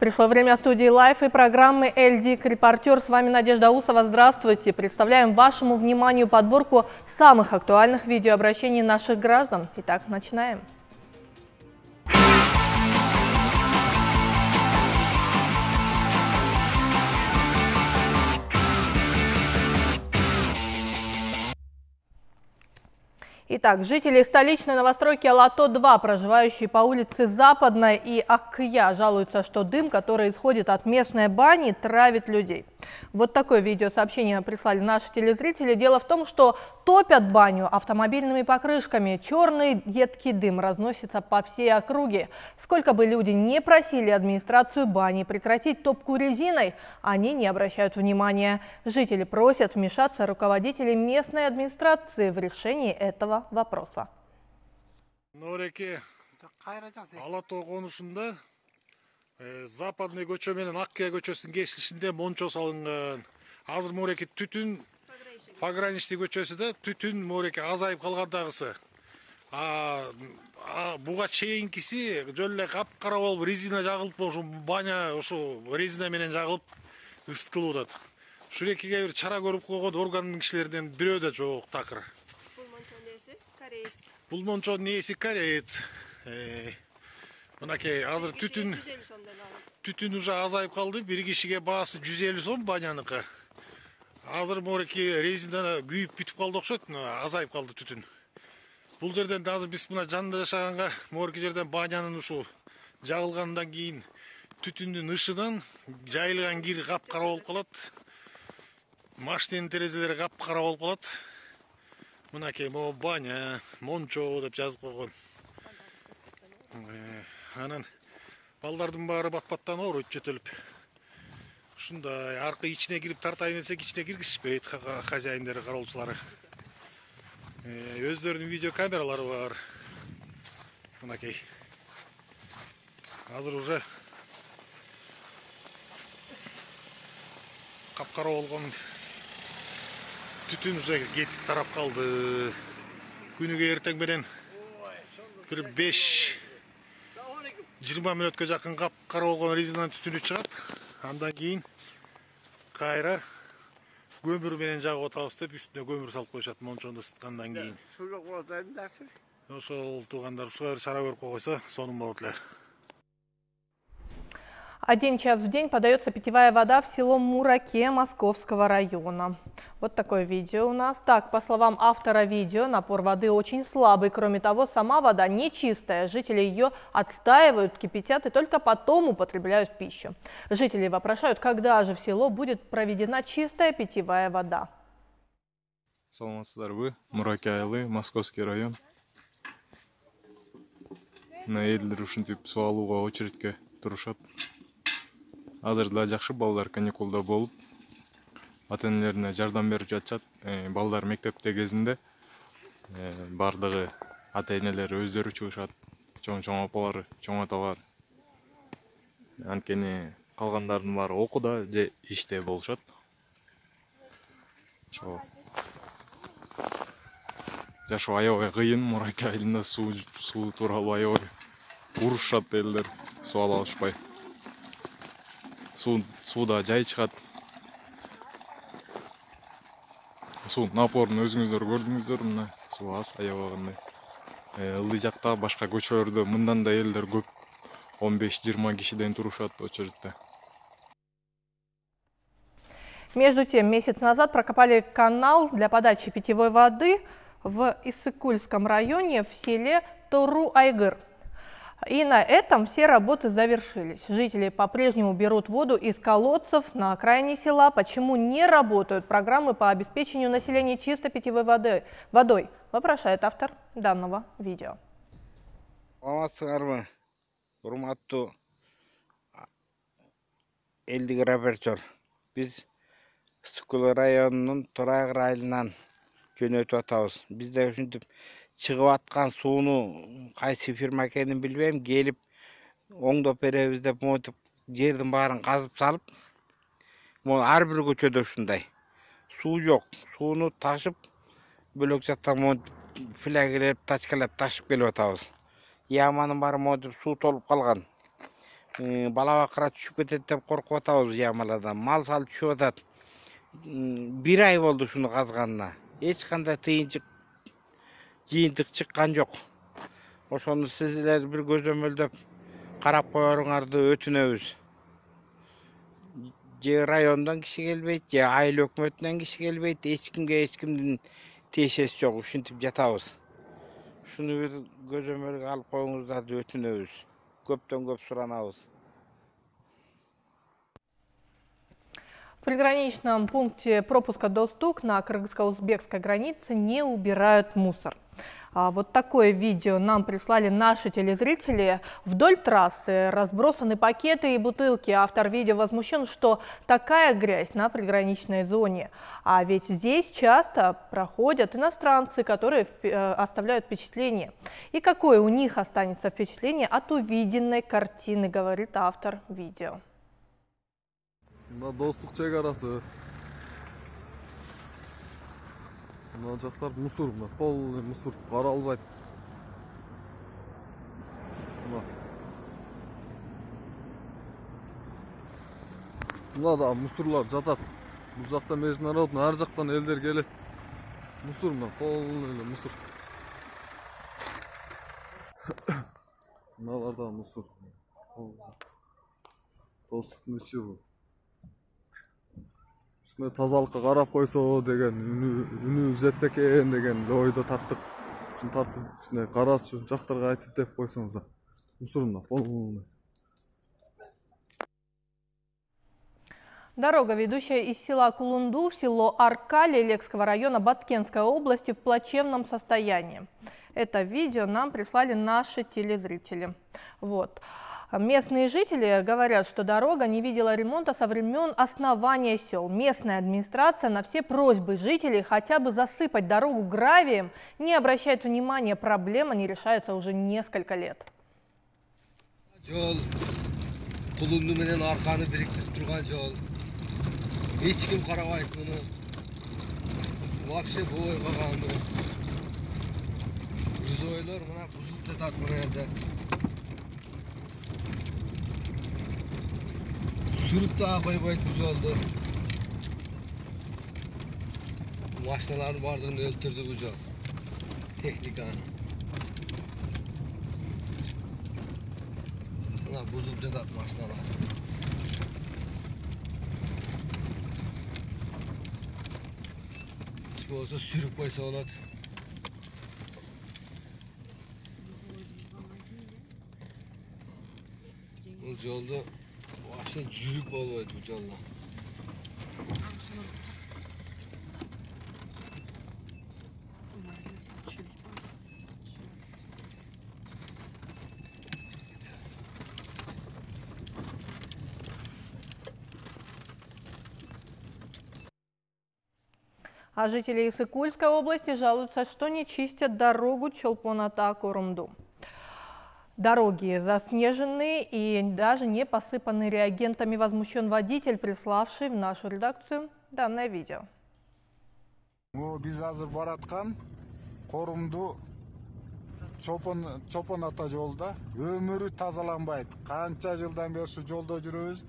Пришло время студии Live и программы «Эльдик Репортер». С вами Надежда Усова. Здравствуйте. Представляем вашему вниманию подборку самых актуальных видеообращений наших граждан. Итак, начинаем. Итак, жители столичной новостройки Алато-2, проживающие по улице Западной и Аккия, жалуются, что дым, который исходит от местной бани, травит людей. Вот такое видеосообщение прислали наши телезрители. Дело в том, что топят баню автомобильными покрышками. Черный едкий дым разносится по всей округе. Сколько бы люди не просили администрацию бани прекратить топку резиной, они не обращают внимания. Жители просят вмешаться руководителей местной администрации в решении этого вопроса. Западный көчө менен Аккия көчөсүнүн кесилишинде мончо салынган. Азыр мореке түтүн пограничный көчөсүдө түтүн мореке азайып калгандагысы. Буга чейинкиси жөн эле капкара болуп резина жагылып, ошо баня ошо резина менен жагылып ысытылып атат. Ушурекиге бир чара көрүп койгон органдын кишилеринен бирөө да жок такыр. Бул мончонун ээси кореец. Мынакей азыр түтүн уже азайып калды. Бир кишиге баасы 150 сом баняныкы. Азыр мореки резина күйүп бүтүп калды окшойт, азайып калды түтүн. Бул жерден азыр биз мына жанында жашаганга мореки жерден банянын ушу жагылгандан кийин түтүндүн ышынан жайылган кир капкара болуп калат. Машинанын терезелери капкара болуп калат. Мынакей могу баня, мончо деп жазып койгон. Анан балдардын баары бат-баттан ооруйт жөтөлүп. Ушундай аркы ичине кирип тартайын десек ичине киргизишпейт хозяиндери, кароолчулары. Өздөрүнүн видео камералары бар. Мынакей. Азыр уже капкара болгон түтүн уже кетип тарап калды. Күнүгө эртең менен бир 5-20 мүнөткө жакын капкара болгон резинанын түтүнү чыгат. Андан кийин кайра көмүр менен жагып атабыз деп үстүнө көмүр салып коюшат мончону ысыткандан кийин. Ошол туугандар ушуга чара көрүп койсо сонун болот эле. 1 час в день подается питьевая вода в село Мураке Московского района. Вот такое видео у нас. Так, по словам автора видео, напор воды очень слабый. Кроме того, сама вода нечистая. Жители ее отстаивают, кипятят и только потом употребляют в пищу. Жители вопрошают, когда же в село будет проведена чистая питьевая вода. Саламатсыздарбы, Мураке айылы, Московский район. На элдер ушинтип суу алууга очередке турушат. Азыр да жакшы, балдар каникулда болуп, ата-энелерине жардам берип жатышат. Балдар мектепте кезинде бардыгы ата-энелери өздөрү чыгышат. Чоң апалары, чоң аталар. Анткени калгандардын баары окууда же иште болушат. Жашоо аябай кыйын, Мураке айылында суу тууралуу аябай урушат элдер, суу ала алышпай. Сууда жай чыгат. Суу напорун өзүңүздөр көрдүңүздөр, мына суу аз аябагандай. Ылдый жакта башка көчөлөрдө мындан да элдер көп, 15-20 кишиден турушат очередте. Между тем, месяц назад прокопали канал для подачи питьевой воды в Иссык-Кульском районе в селе Тору-Айгыр. И на этом все работы завершились. Жители по-прежнему берут воду из колодцев на окраине села. Почему не работают программы по обеспечению населения чистой питьевой водой? Вопрошает автор данного видео. Элдик Репортер. Биз Иссык-Кул районунун Тору-Айгыр айылынан жөнөтүп атабыз. Бизде ушинтип чыгып аткан сууну кайсы фирма экенин билбейм, келип оңдоп беребиз деп монтип жердин баарын казып салып, ар бир көчөдө ушундай. Суу жок. Сууну ташып бөлөк жактан монтип флягелеп, тачкалап ташып келип атабыз. Яманын баары монтип суу толуп калган. бала бакыра түшүп кетет деп коркуп атабыз ямалардан. Мал сал түшүп атат. 1 ай болду шуну казганына. Эч кандай жыйынтык чыккан жок. Ошону силер бир көзөмөлдөп карап коеруңарды өтүнөбүз. Же райондан киши келбейт, же айыл өкмөтүнөн киши келбейт, эч кимдин тиешеси жок, ушинтип жатабыз. Шуну бир көзөмөлгө алып коюңуздарды өтүнөбүз. Көптөн көп суранабыз. В приграничном пункте пропуска Достук на кыргызско-узбекской границе не убирают мусор. Вот такое видео нам прислали наши телезрители. Вдоль трассы разбросаны пакеты и бутылки. Автор видео возмущен, что такая грязь на приграничной зоне. А ведь здесь часто проходят иностранцы, которые оставляют впечатление. И какое у них останется впечатление от увиденной картины, говорит автор видео. Мына Достук чек-арасы. Мына жактар мусор, мына полный мусор, каралбайт. Мына да мусорлар жатат. Бул жакта международный, ар жактан элдер келет. Мусор, мына полный мусор. Мыналар да мусор. Достуктун ичи бул. Ушуну тазалыкка карап койсо деген үнүбүз жетсе экен деген ойдо тарттык. Ушуну тартып, ушундай караачы жактарга айтып деп койсоңуз да. Мусорна полный. Дорога, ведущая из села Кулунду в село Аркали Лекского района Баткенской области, в плачевном состоянии. Это видео нам прислали наши телезрители. Вот. Местные жители говорят, что дорога не видела ремонта со времен основания сел. Местная администрация на все просьбы жителей хотя бы засыпать дорогу гравием не обращает внимания. Проблема не решается уже несколько лет. Жол Кулунду менен Арканы бириктирип турган жол. Эч ким карабайт муну. Вообще бой калган бу. Жүзөйлөр мына бузулуп жатат мына жерде. Sürüp daha koybayt bu joldu. Maşinaların bardığını öldürdü bu jol. Teknikanı. Buna buzulup jatat maşinalar. Hiç olsa sürüp koysa oladı. Bu joldu Вообще жүрүп болбойт бул жолдо. А жители Иссык-Кульской области жалуются, что не чистят дорогу Чолпон-Ата-Корумду. Дороги заснеженные и даже не посыпаны реагентами. Возмущен водитель, приславший в нашу редакцию данное видео. Биз азыр бараткан Корумду Чолпон-Ата жолда өмүрү тазаланбайт. Канча жылдан бери ушу жолдо жүрөбүз.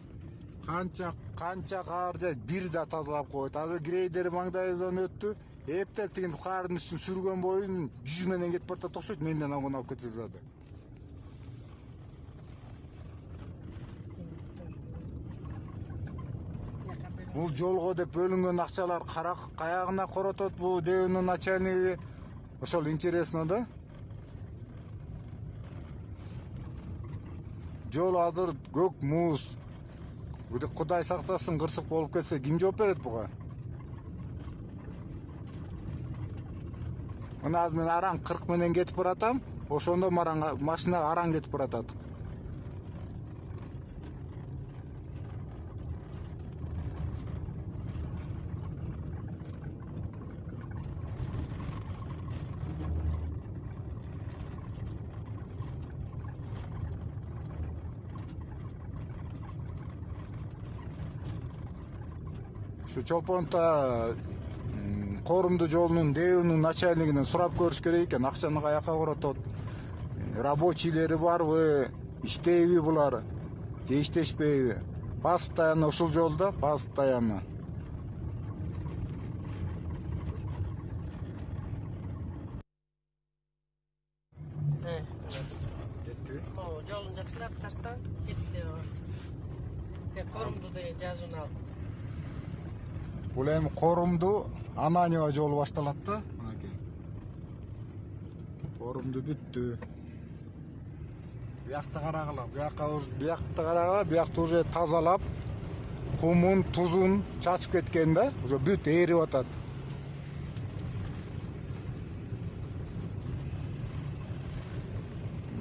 Канча кар жай бир да тазалап койт. Азыр грейдер маңдайыбыздан өттү. Эптеп тигин кардын үстүн сүргөн боюн 100 менен кетип баратат окшойт. Менден аңгон алып кетип. Бул жолго деп бөлүнгөн акчалар каягына коротот бул ДЭОнун начальниги. Ошол интересно да. Жол азыр көк муз. Кудай сактасын, кырсык болуп кетсе ким жооп берет буга? Мына азыр мен араң 40 менен кетип баратам. Ошондо машина араң кетип баратат. Şu Чолпон-Ата Корумду жолунун ДЭОнун начальнигинен сурап көрүш керек экен. Акчаны каяка коротот? Рабочийлери барбы? Иштейби булар? же иштешпейби? Постоянно ушул жолдо, постоянно. Жолун жакшылап тарсаң кетти. Корумду деген жазууну ал. Бул эми Корумду Ананьева жолу башталат да. Мынакей. Корумду бүттү. Биякты карагыла, биякты карагыла, биякты уже тазалап, кумун, тузун чачып кеткен да, уже бүт эрип атат.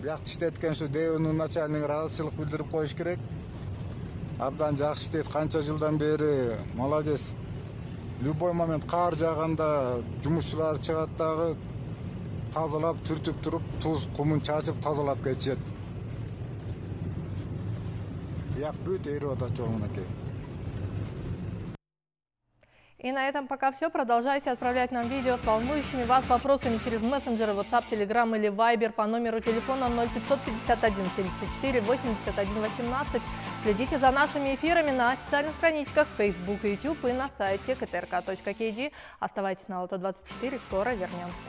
Биякты иштеткен ушу ДЭОнун начальниги ыраазычылык билдирип коюш керек. Абдан жакшы иштейт, канча жылдан бери, молодец. Любой момент кар жааганда жумушчулар чыгат дагы тазалап, түртүп туруп, туз, кумун чачып тазалап кетишет. Бияк бүт эрип атат жол мынакей. И на этом пока все. Продолжайте отправлять нам видео с волнующими вас вопросами через мессенджеры WhatsApp, Telegram или Viber по номеру телефона 0551 74 81 18. Следите за нашими эфирами на официальных страничках Facebook и YouTube и на сайте ktrk.kg. Оставайтесь на Лото 24, скоро вернемся.